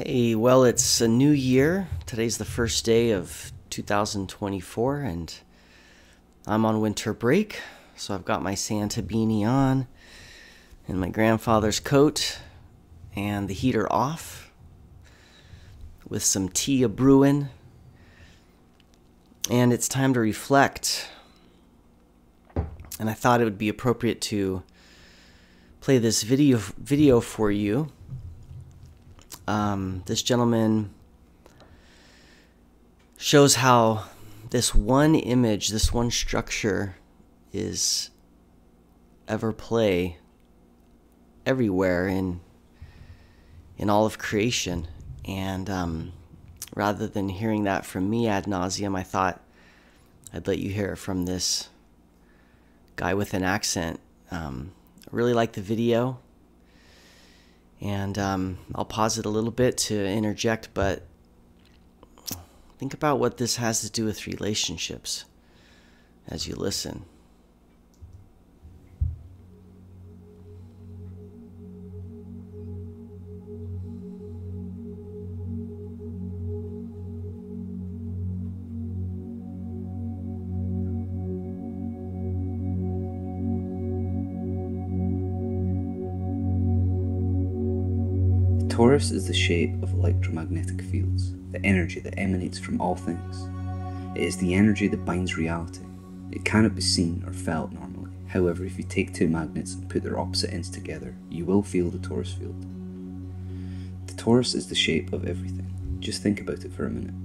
Hey, well, it's a new year. Today's the first day of 2024, and I'm on winter break, so I've got my Santa beanie on, and my grandfather's coat, and the heater off, with some tea a-brewing, and it's time to reflect. And I thought it would be appropriate to play this video for you. This gentleman shows how this one image, this one structure is ever play everywhere in all of creation. And rather than hearing that from me ad nauseum, I thought I'd let you hear it from this guy with an accent. I really like the video. And I'll pause it a little bit to interject, but think about what this has to do with relationships as you listen. Torus is the shape of electromagnetic fields, the energy that emanates from all things. It is the energy that binds reality. It cannot be seen or felt normally. However, if you take two magnets and put their opposite ends together, you will feel the torus field. The torus is the shape of everything. Just think about it for a minute.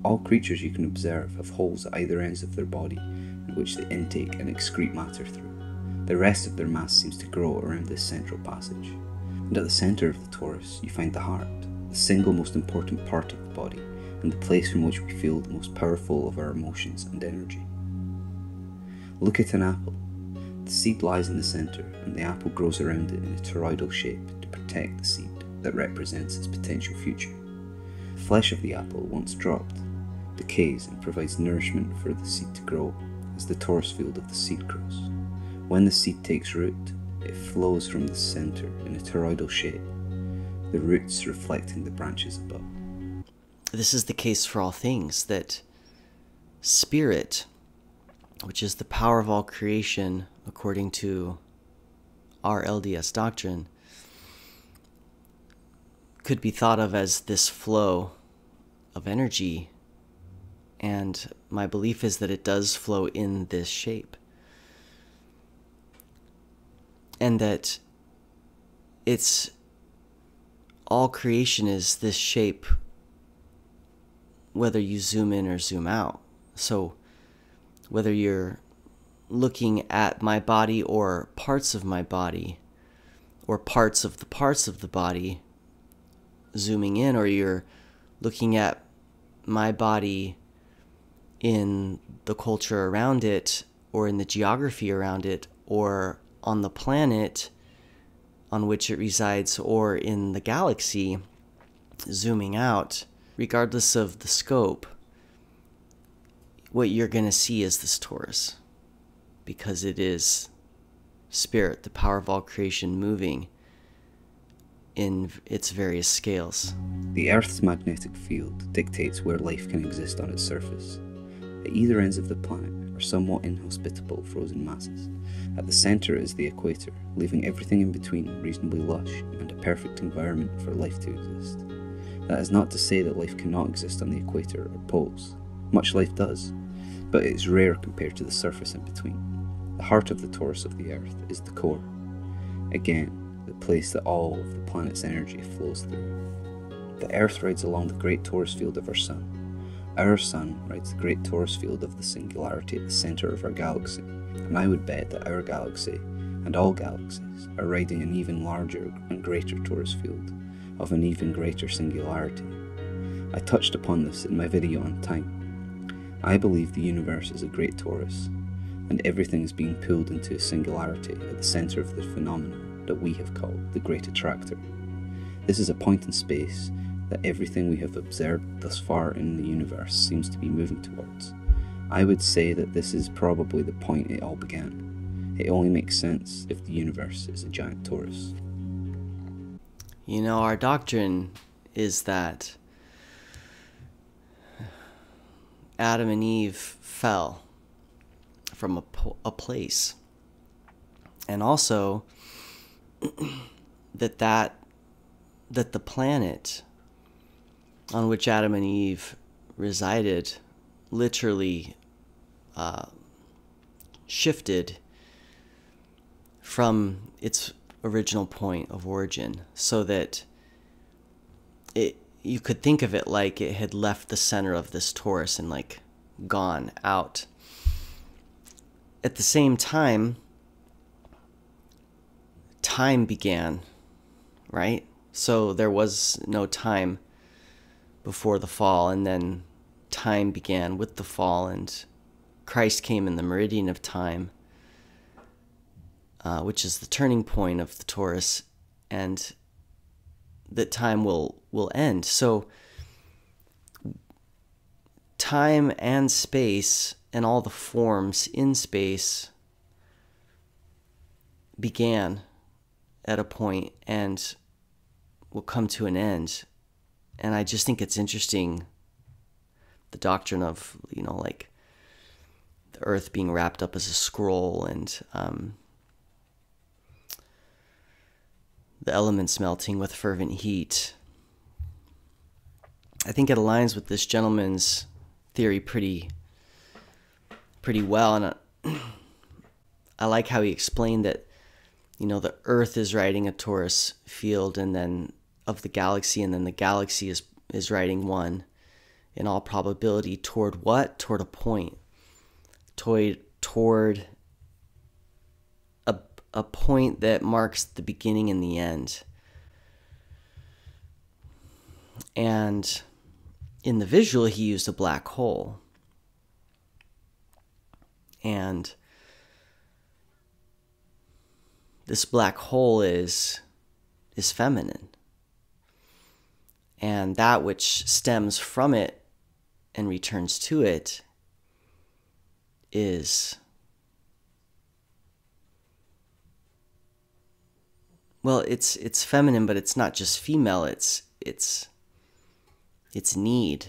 All creatures you can observe have holes at either ends of their body in which they intake and excrete matter through. The rest of their mass seems to grow around this central passage. And at the centre of the torus, you find the heart, the single most important part of the body, and the place from which we feel the most powerful of our emotions and energy. Look at an apple. The seed lies in the centre, and the apple grows around it in a toroidal shape to protect the seed that represents its potential future. The flesh of the apple, once dropped, decays and provides nourishment for the seed to grow as the torus field of the seed grows. When the seed takes root, it flows from the centre in a toroidal shape, the roots reflecting the branches above. This is the case for all things, that spirit, which is the power of all creation according to our LDS doctrine, could be thought of as this flow of energy, and my belief is that it does flow in this shape. And that it's all creation is this shape, whether you zoom in or zoom out. So whether you're looking at my body or parts of my body, or parts of the body zooming in, or you're looking at my body in the culture around it, or in the geography around it, or on the planet on which it resides, or in the galaxy, zooming out, regardless of the scope, what you're going to see is this torus, because it is spirit, the power of all creation, moving in its various scales. The Earth's magnetic field dictates where life can exist on its surface. At either ends of the planet are somewhat inhospitable frozen masses. At the centre is the equator, leaving everything in between reasonably lush and a perfect environment for life to exist. That is not to say that life cannot exist on the equator or poles. Much life does, but it is rare compared to the surface in between. The heart of the torus of the Earth is the core. Again, the place that all of the planet's energy flows through. The Earth rides along the great torus field of our Sun. Our Sun rides the great torus field of the singularity at the centre of our galaxy, and I would bet that our galaxy, and all galaxies, are riding an even larger and greater torus field of an even greater singularity. I touched upon this in my video on time. I believe the universe is a great torus, and everything is being pulled into a singularity at the centre of the phenomenon that we have called the Great Attractor. This is a point in space that everything we have observed thus far in the universe seems to be moving towards. I would say that this is probably the point it all began. It only makes sense if the universe is a giant torus. You know, our doctrine is that Adam and Eve fell from a place. And also that the planet on which Adam and Eve resided literally shifted from its original point of origin, so that you could think of it like it had left the center of this torus and like gone out. At the same time, time began, right? So there was no time before the fall, and then time began with the fall, and Christ came in the meridian of time, which is the turning point of the torus, and that time will end. So time and space and all the forms in space began at a point and will come to an end. And I just think it's interesting, the doctrine of, like the earth being wrapped up as a scroll, and the elements melting with fervent heat. I think it aligns with this gentleman's theory pretty well, and I like how he explained that, the earth is riding a torus field, and then of the galaxy, and then the galaxy is riding one, in all probability, toward what? Toward a point. Toward a point that marks the beginning and the end. And in the visual, he used a black hole. And this black hole is feminine. And that which stems from it and returns to it is, well, it's feminine, but it's not just female. It's need.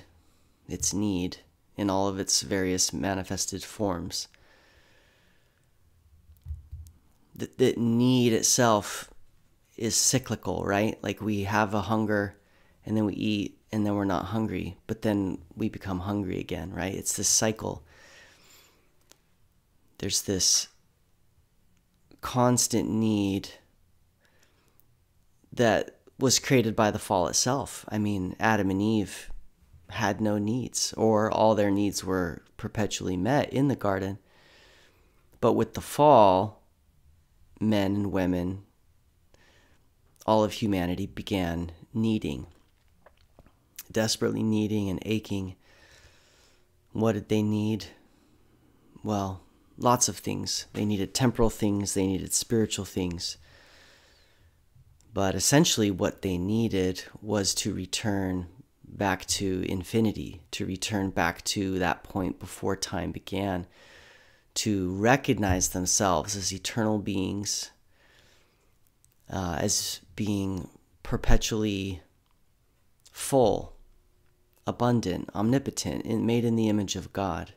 It's need in all of its various manifested forms. That need itself is cyclical, right? Like we have a hunger, and then we eat, and then we're not hungry, but then we become hungry again, right? It's this cycle. There's this constant need that was created by the fall itself. I mean, Adam and Eve had no needs, or all their needs were perpetually met in the garden. But with the fall, men and women, all of humanity began needing, desperately needing and aching. What did they need? Well, lots of things. They needed temporal things, they needed spiritual things. But essentially what they needed was to return back to infinity, to return back to that point before time began, to recognize themselves as eternal beings, as being perpetually full, abundant, omnipotent, and made in the image of God,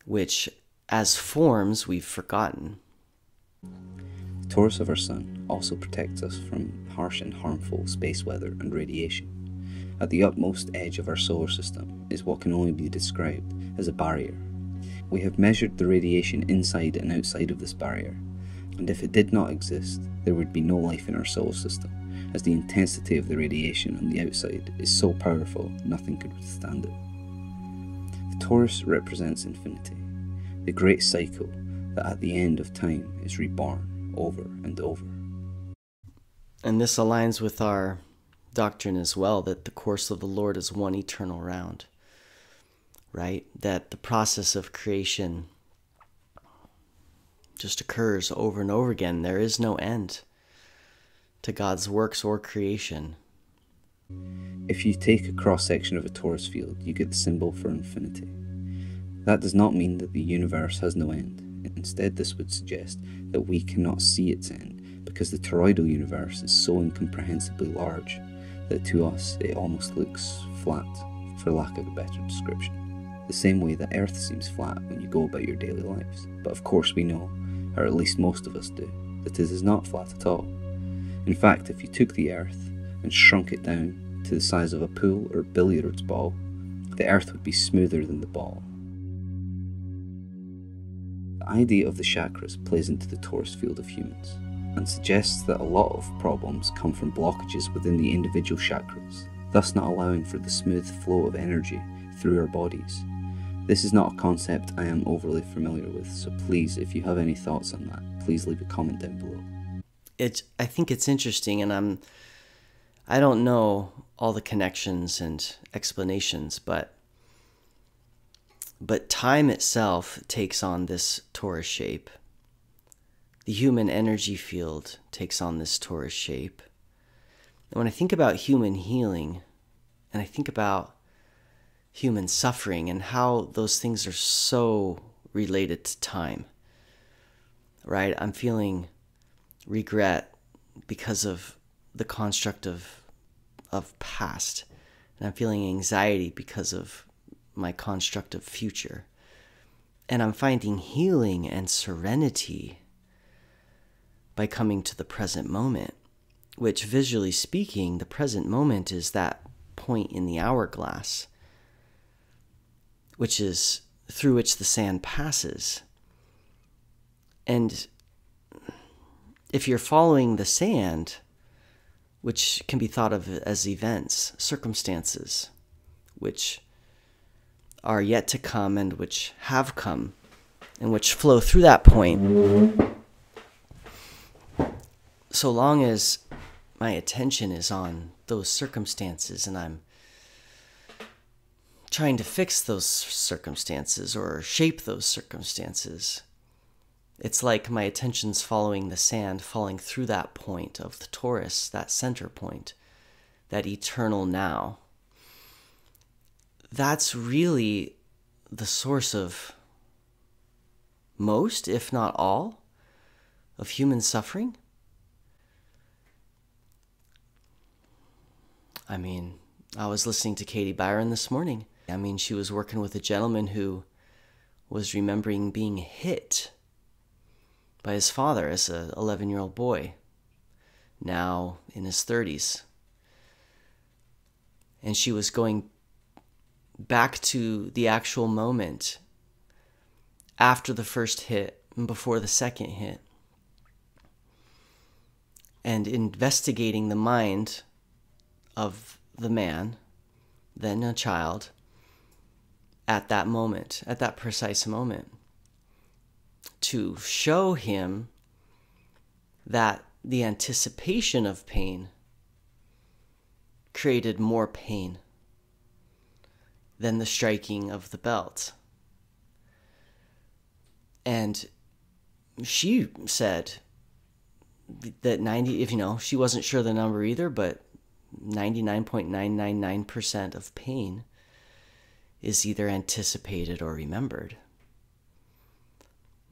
which as forms we've forgotten. The torus of our sun also protects us from harsh and harmful space weather and radiation. At the utmost edge of our solar system is what can only be described as a barrier. We have measured the radiation inside and outside of this barrier, and if it did not exist, there would be no life in our solar system, as the intensity of the radiation on the outside is so powerful nothing could withstand it. The torus represents infinity, the great cycle that at the end of time is reborn over and over. And this aligns with our doctrine as well, that the course of the Lord is one eternal round, right? That the process of creation just occurs over and over again. There is no end to God's works or creation. If you take a cross-section of a torus field, you get the symbol for infinity. That does not mean that the universe has no end. Instead, this would suggest that we cannot see its end, because the toroidal universe is so incomprehensibly large that to us it almost looks flat, for lack of a better description. The same way that Earth seems flat when you go about your daily lives. But of course we know, or at least most of us do, that it is not flat at all. In fact, if you took the Earth and shrunk it down to the size of a pool or billiards ball, the Earth would be smoother than the ball. The idea of the chakras plays into the Torus field of humans, and suggests that a lot of problems come from blockages within the individual chakras, thus not allowing for the smooth flow of energy through our bodies. This is not a concept I am overly familiar with, so please, if you have any thoughts on that, please leave a comment down below. I think it's interesting, and I don't know all the connections and explanations, but time itself takes on this torus shape. The human energy field takes on this torus shape. And when I think about human healing, and I think about human suffering and how those things are so related to time, right? I'm feeling regret because of the construct of past, and I'm feeling anxiety because of my construct of future, and I'm finding healing and serenity by coming to the present moment, which, visually speaking, the present moment is that point in the hourglass, which is through which the sand passes. And if you're following the sand, which can be thought of as events, circumstances, which are yet to come and which have come, and which flow through that point, so long as my attention is on those circumstances and I'm trying to fix those circumstances or shape those circumstances, it's like my attention's following the sand, falling through that point of the torus, that center point, that eternal now. That's really the source of most, if not all, of human suffering. I mean, I was listening to Katie Byron this morning. I mean, she was working with a gentleman who was remembering being hit by his father as an 11-year-old boy, now in his 30s. And she was going back to the actual moment after the first hit and before the second hit, and investigating the mind of the man, then a child, at that moment, at that precise moment, to show him that the anticipation of pain created more pain than the striking of the belt. And she said that she wasn't sure the number either, but 99.999% of pain is either anticipated or remembered.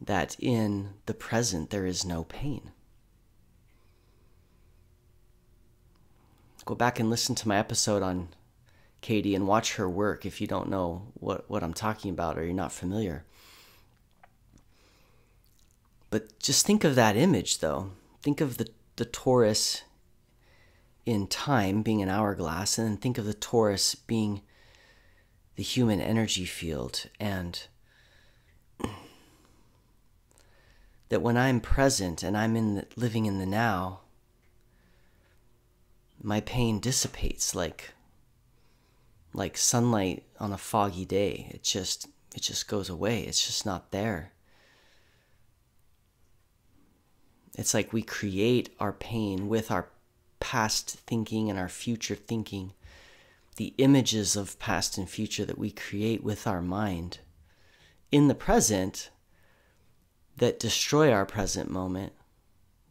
That in the present there is no pain. Go back and listen to my episode on Katie and watch her work if you don't know what I'm talking about or you're not familiar. But just think of that image, though. Think of the torus in time being an hourglass, and then think of the torus being the human energy field, and that when I'm present and I'm living in the now, my pain dissipates like sunlight on a foggy day. It just goes away. It's just not there. It's like we create our pain with our past thinking and our future thinking, the images of past and future that we create with our mind in the present that destroy our present moment,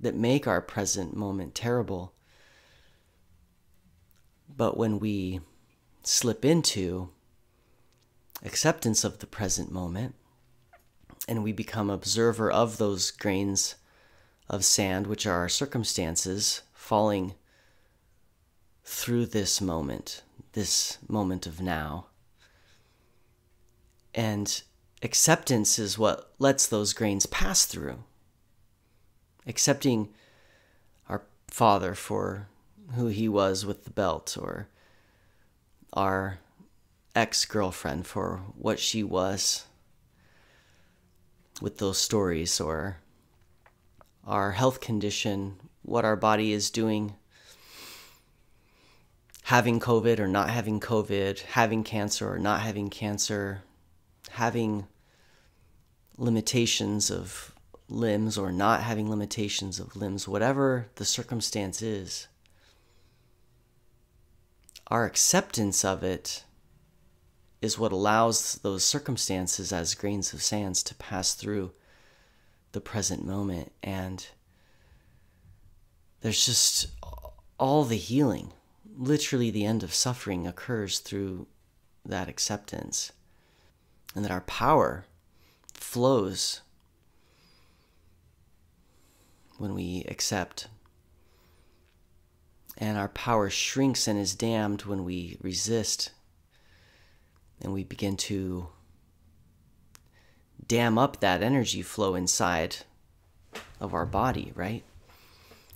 that make our present moment terrible. But when we slip into acceptance of the present moment and we become observer of those grains of sand, which are our circumstances, falling through this moment of now. And acceptance is what lets those grains pass through. Accepting our father for who he was with the belt, or our ex-girlfriend for what she was with those stories, or our health condition, what our body is doing, having COVID or not having COVID, having cancer or not having cancer, having limitations of limbs or not having limitations of limbs, whatever the circumstance is, our acceptance of it is what allows those circumstances as grains of sands to pass through the present moment. And there's just all the healing, literally the end of suffering, occurs through that acceptance. And that our power flows when we accept. And our power shrinks and is damned when we resist. And we begin to dam up that energy flow inside of our body, right?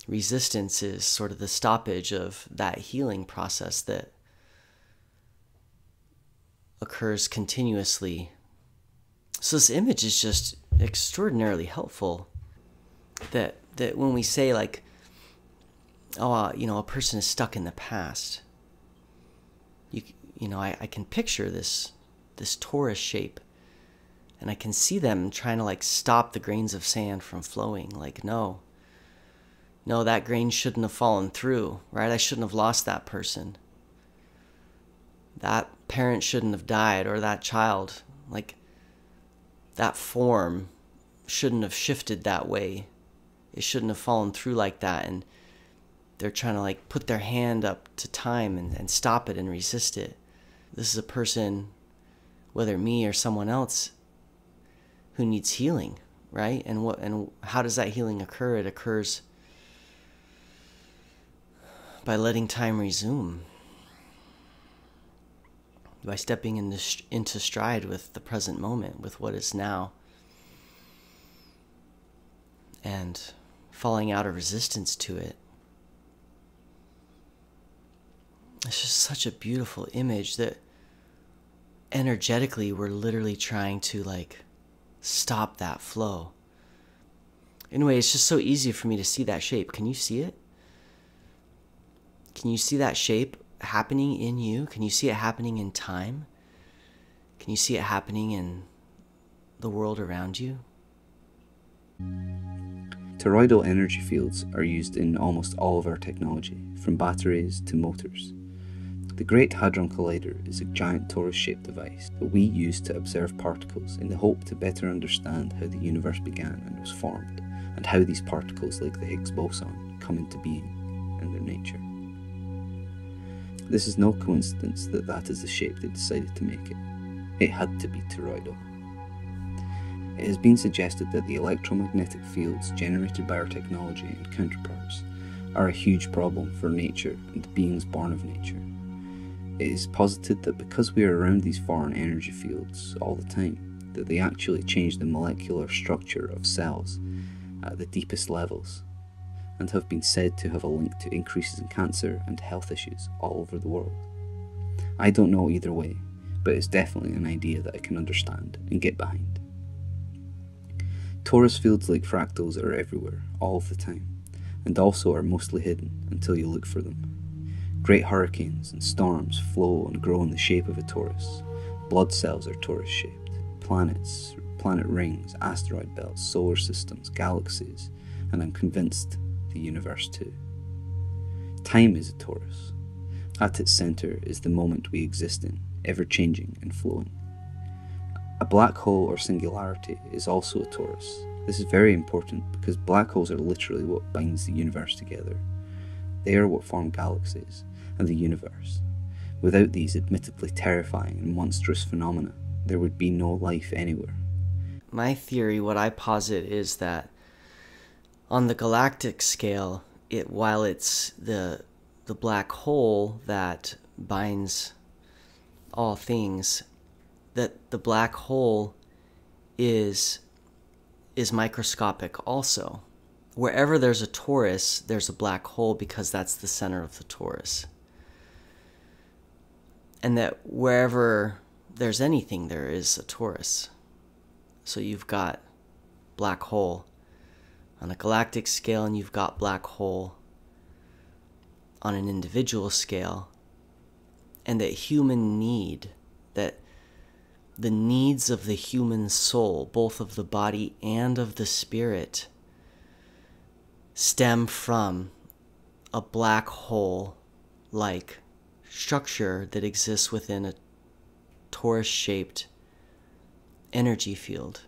Resistance is sort of the stoppage of that healing process that occurs continuously. So this image is just extraordinarily helpful. That when we say like, a person is stuck in the past, I can picture this torus shape, and I can see them trying to like stop the grains of sand from flowing. Like, no, that grain shouldn't have fallen through, right? I shouldn't have lost that person. That parent shouldn't have died, or that child, like that form shouldn't have shifted that way. It shouldn't have fallen through like that. And they're trying to like put their hand up to time and stop it and resist it. This is a person, whether me or someone else, who needs healing, right? And how does that healing occur? It occurs by letting time resume, by stepping into stride with the present moment, with what is now, and falling out of resistance to it. It's just such a beautiful image that energetically we're literally trying to like stop that flow. Anyway, it's just so easy for me to see that shape. Can you see it? Can you see that shape happening in you? Can you see it happening in time? Can you see it happening in the world around you? Toroidal energy fields are used in almost all of our technology, from batteries to motors. The Great Hadron Collider is a giant torus-shaped device that we use to observe particles in the hope to better understand how the universe began and was formed, and how these particles, like the Higgs boson, come into being and their nature. This is no coincidence that is the shape they decided to make it. It had to be toroidal. It has been suggested that the electromagnetic fields generated by our technology and counterparts are a huge problem for nature and the beings born of nature. It is posited that because we are around these foreign energy fields all the time, that they actually change the molecular structure of cells at the deepest levels, and have been said to have a link to increases in cancer and health issues all over the world. I don't know either way, but it's definitely an idea that I can understand and get behind. Torus fields like fractals are everywhere, all of the time, and also are mostly hidden until you look for them. Great hurricanes and storms flow and grow in the shape of a torus. Blood cells are torus-shaped. Planets, planet rings, asteroid belts, solar systems, galaxies, and I'm convinced the universe too. Time is a torus. At its centre is the moment we exist in, ever-changing and flowing. A black hole or singularity is also a torus. This is very important because black holes are literally what binds the universe together. They are what form galaxies and the universe. Without these admittedly terrifying and monstrous phenomena, there would be no life anywhere. My theory, what I posit, is that on the galactic scale, while it's the the black hole that binds all things, that the black hole is microscopic also. Wherever there's a torus, there's a black hole because that's the center of the torus. And that wherever there's anything, there is a torus. So you've got black hole on a galactic scale, and you've got black hole on an individual scale. And that human need, that the needs of the human soul, both of the body and of the spirit, stem from a black hole-like structure that exists within a torus-shaped energy field.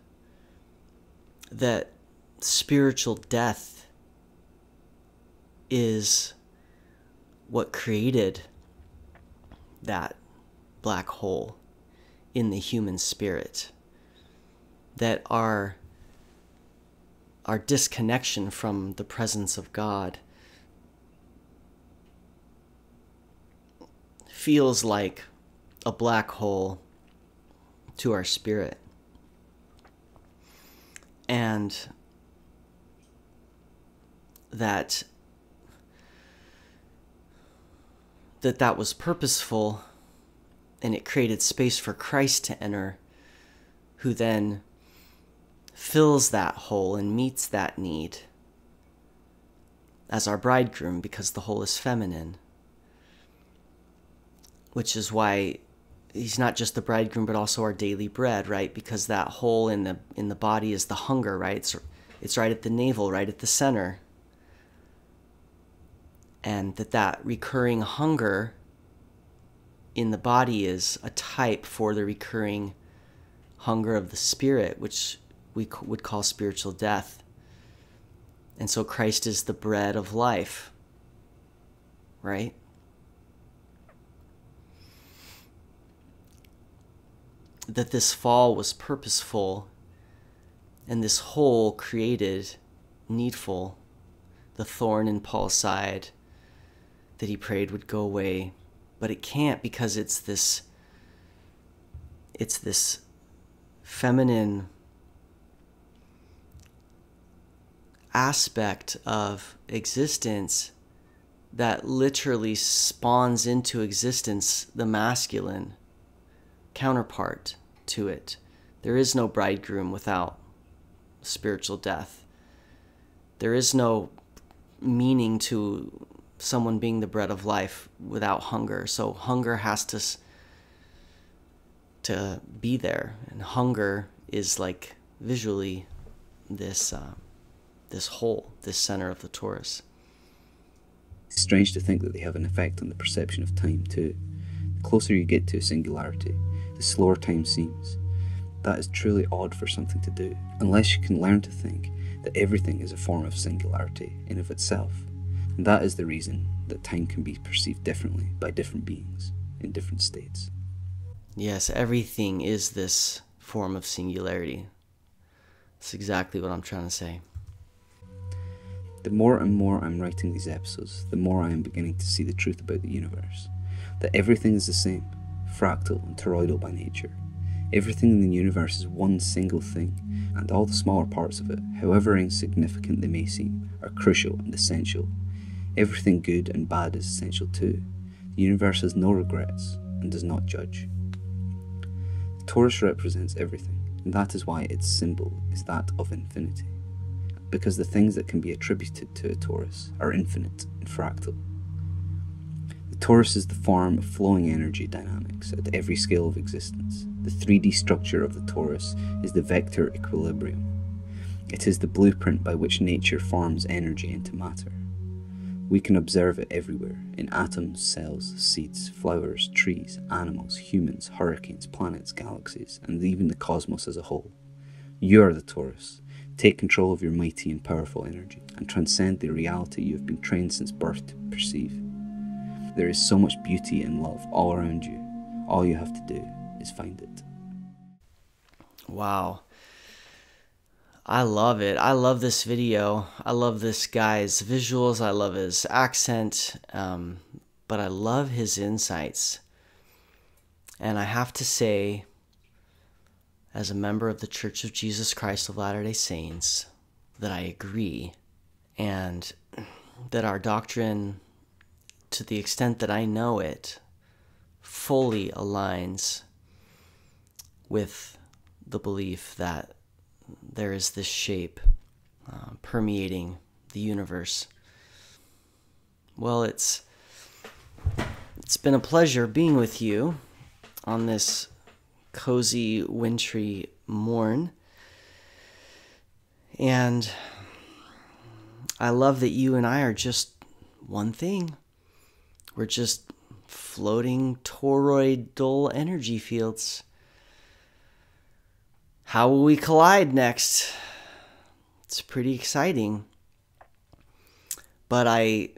That spiritual death is what created that black hole in the human spirit. That our disconnection from the presence of God feels like a black hole to our spirit. And that was purposeful, and it created space for Christ to enter, who then fills that hole and meets that need as our bridegroom, because the hole is feminine. Which is why he's not just the bridegroom, but also our daily bread, right? Because that hole in the body is the hunger, right? It's right at the navel, right at the center. And that recurring hunger in the body is a type for the recurring hunger of the spirit, which we would call spiritual death. And so Christ is the bread of life, right? That this fall was purposeful, and this hole created needful, the thorn in Paul's side that he prayed would go away, but it can't, because it's this feminine aspect of existence that literally spawns into existence the masculine counterpart to it. There is no bridegroom without spiritual death. There is no meaning to someone being the bread of life without hunger. So hunger has to be there, and hunger is like visually this hole, this center of the torus. It's strange to think that they have an effect on the perception of time too. The closer you get to a singularity, the slower time seems. That is truly odd for something to do, unless you can learn to think that everything is a form of singularity in of itself. And that is the reason that time can be perceived differently by different beings in different states. Yes, everything is this form of singularity. That's exactly what I'm trying to say. The more and more I'm writing these episodes, the more I am beginning to see the truth about the universe. That everything is the same, fractal and toroidal by nature. Everything in the universe is one single thing, and all the smaller parts of it, however insignificant they may seem, are crucial and essential. Everything good and bad is essential too. The universe has no regrets and does not judge. The torus represents everything, and that is why its symbol is that of infinity. Because the things that can be attributed to a torus are infinite and fractal. The torus is the form of flowing energy dynamics at every scale of existence. The 3D structure of the torus is the vector equilibrium. It is the blueprint by which nature forms energy into matter. We can observe it everywhere, in atoms, cells, seeds, flowers, trees, animals, humans, hurricanes, planets, galaxies, and even the cosmos as a whole. You are the torus. Take control of your mighty and powerful energy, and transcend the reality you have been trained since birth to perceive. There is so much beauty and love all around you. All you have to do is find it. Wow. I love it. I love this video. I love this guy's visuals. I love his accent. But I love his insights. And I have to say, as a member of the Church of Jesus Christ of Latter-day Saints, that I agree. And that our doctrine, to the extent that I know it, fully aligns with the belief that there is this shape permeating the universe. Well, it's been a pleasure being with you on this cozy, wintry morn. And I love that you and I are just one thing. We're just floating toroidal energy fields. How will we collide next? It's pretty exciting. But I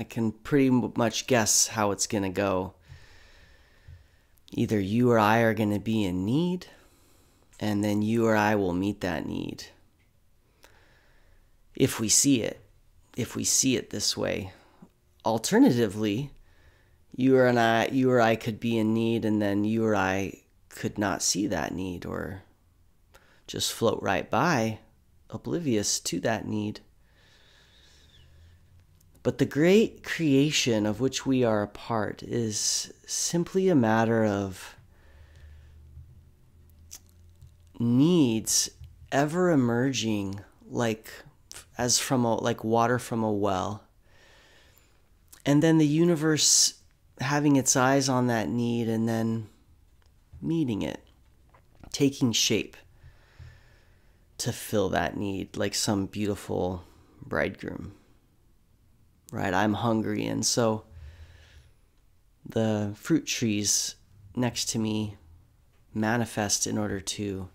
can pretty much guess how it's going to go. Either you or I are going to be in need, and then you or I will meet that need. If we see it this way. Alternatively, you or I could be in need, and then you or I could not see that need, or just float right by, oblivious to that need. But the great creation of which we are a part is simply a matter of needs ever emerging like water from a well. And then the universe having its eyes on that need and then meeting it, taking shape to fill that need like some beautiful bridegroom. Right? I'm hungry, and so the fruit trees next to me manifest in order to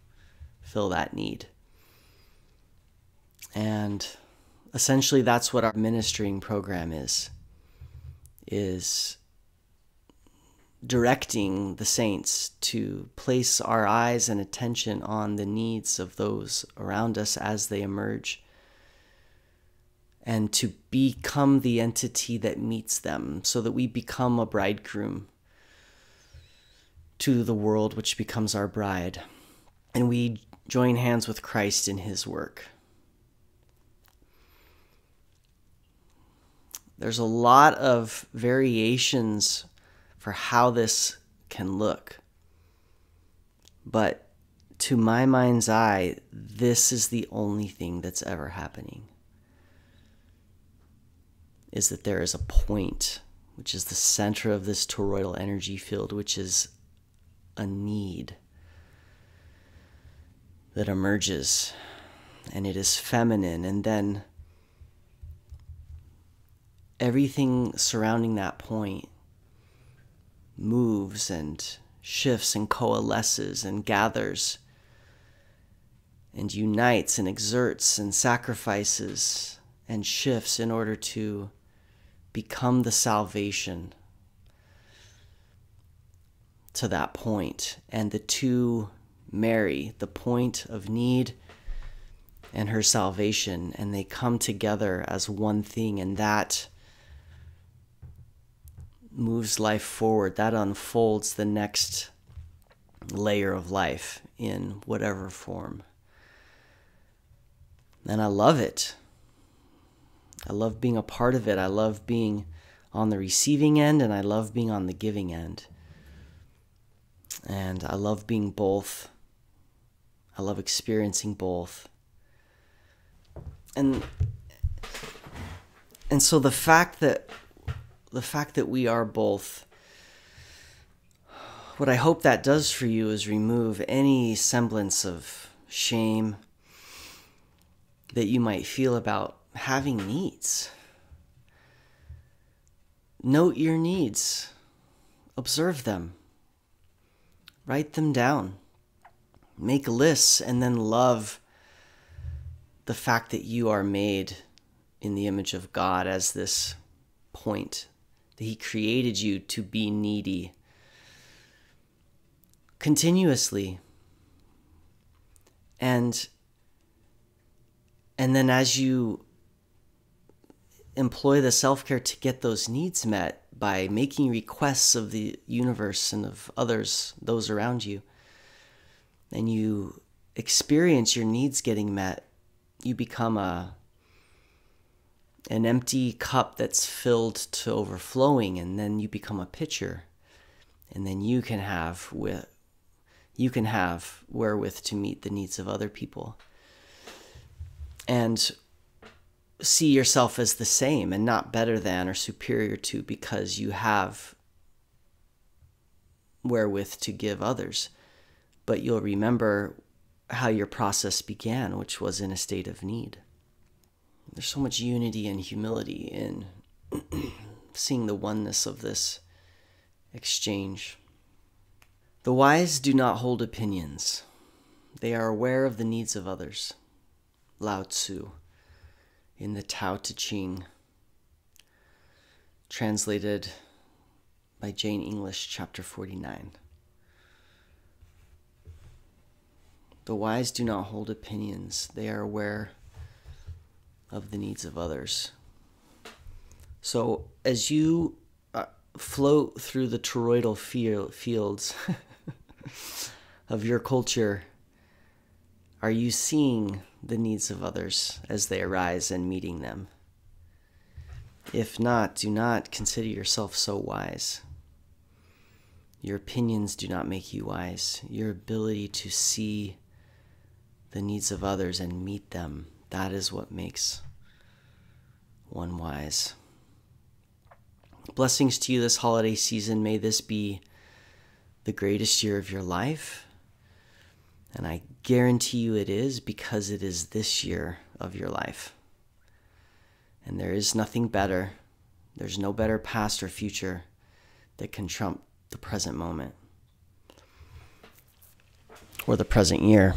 fill that need. And essentially that's what our ministering program is directing the saints to place our eyes and attention on the needs of those around us as they emerge, and to become the entity that meets them, so that we become a bridegroom to the world, which becomes our bride, and we join hands with Christ in his work. There's a lot of variations for how this can look, but to my mind's eye, this is the only thing that's ever happening. Is that there is a point, which is the center of this toroidal energy field, which is a need that emerges, and it is feminine, and then everything surrounding that point moves and shifts and coalesces and gathers and unites and exerts and sacrifices and shifts in order to become the salvation to that point. And the two marry, the point of need and her salvation, and they come together as one thing, and that moves life forward. That unfolds the next layer of life in whatever form. And I love it. I love being a part of it. I love being on the receiving end, and I love being on the giving end. And I love being both. I love experiencing both. And so the fact that we are both, what I hope that does for you is remove any semblance of shame that you might feel about having needs. Note your needs. Observe them. Write them down. Make lists, and then love the fact that you are made in the image of God as this point, that he created you to be needy continuously. And then as you employ the self-care to get those needs met by making requests of the universe and of others, those around you, and you experience your needs getting met, you become an empty cup that's filled to overflowing, and then you become a pitcher, and then you can have wherewith to meet the needs of other people. And see yourself as the same and not better than or superior to, because you have wherewith to give others. But you'll remember how your process began, which was in a state of need. There's so much unity and humility in seeing the oneness of this exchange. The wise do not hold opinions. They are aware of the needs of others. Lao Tzu, in the Tao Te Ching, translated by Jane English, chapter 49. The wise do not hold opinions. They are aware of the needs of others. So as you float through the toroidal fields of your culture, are you seeing the needs of others as they arise and meeting them? If not, do not consider yourself so wise. Your opinions do not make you wise. Your ability to see the needs of others and meet them, that is what makes one wise. Blessings to you this holiday season. May this be the greatest year of your life. And I guarantee you it is, because it is this year of your life. And there is nothing better. There's no better past or future that can trump the present moment or the present year.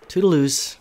Toodaloos.